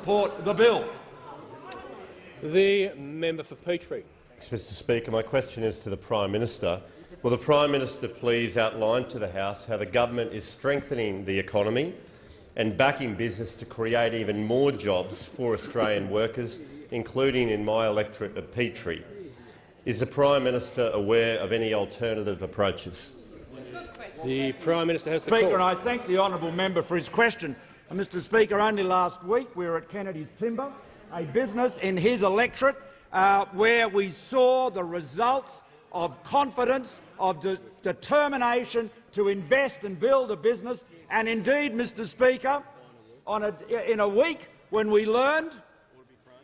support the bill. The member for Petrie. Thanks, Mr Speaker. My question is to the Prime Minister. Will the Prime Minister please outline to the House how the government is strengthening the economy and backing business to create even more jobs for Australian workers, including in my electorate of Petrie? Is the Prime Minister aware of any alternative approaches? The Prime Minister has the Speaker, call. and I thank the honourable member for his question. Mr Speaker, only last week we were at Kennedy's Timber, a business in his electorate where we saw the results of confidence, of determination to invest and build a business. And indeed, Mr Speaker, in a week when we learned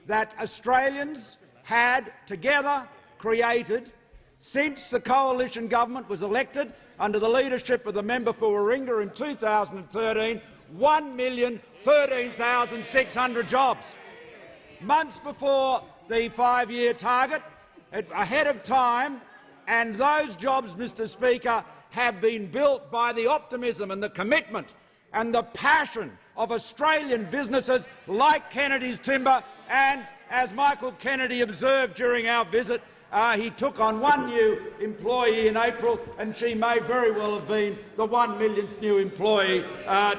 that Australians had together created, since the coalition government was elected under the leadership of the member for Warringah in 2013, 1,013,600 jobs. Months before the 5-year target, ahead of time, and those jobs, Mr Speaker, have been built by the optimism and the commitment and the passion of Australian businesses like Kennedy's Timber. And as Michael Kennedy observed during our visit, he took on one new employee in April, and she may very well have been the 1 millionth new employee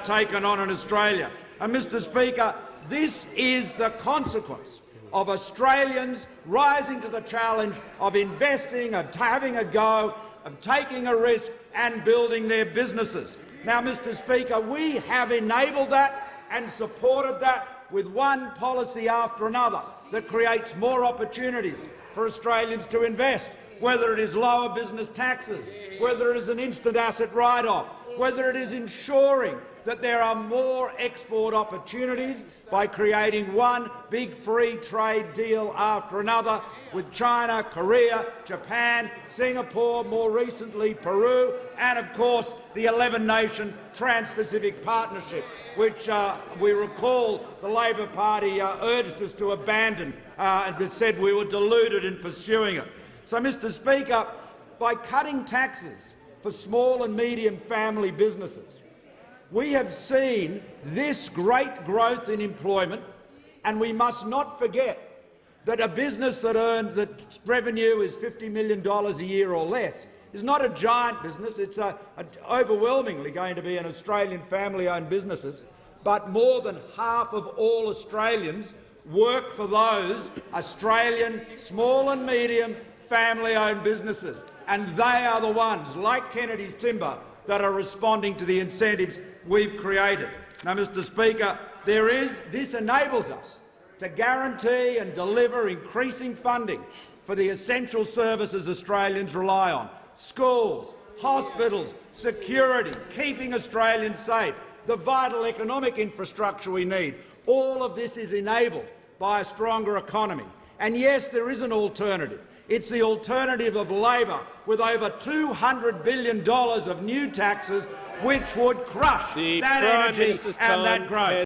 taken on in Australia. And Mr Speaker, this is the consequence of Australians rising to the challenge of investing, of having a go, of taking a risk and building their businesses. Now, Mr Speaker, we have enabled that and supported that with one policy after another that creates more opportunities for Australians to invest, whether it is lower business taxes, whether it is an instant asset write-off, whether it is ensuring that there are more export opportunities by creating one big free trade deal after another with China, Korea, Japan, Singapore, more recently Peru, and of course the 11-nation Trans-Pacific Partnership, which we recall the Labor Party urged us to abandon and said we were deluded in pursuing it. So, Mr Speaker, by cutting taxes for small and medium family businesses, we have seen this great growth in employment, and we must not forget that a business that revenue is $50 million a year or less is not a giant business. It's overwhelmingly going to be an Australian family-owned businesses, but more than half of all Australians work for those Australian small and medium family-owned businesses, and they are the ones, like Kennedy's Timber, that are responding to the incentives we've created. Now, Mr Speaker, this enables us to guarantee and deliver increasing funding for the essential services Australians rely on: schools, hospitals, security, keeping Australians safe, the vital economic infrastructure we need. All of this is enabled by a stronger economy. And yes, there is an alternative. It's the alternative of Labor, with over $200 billion of new taxes, which would crush that energy and that growth.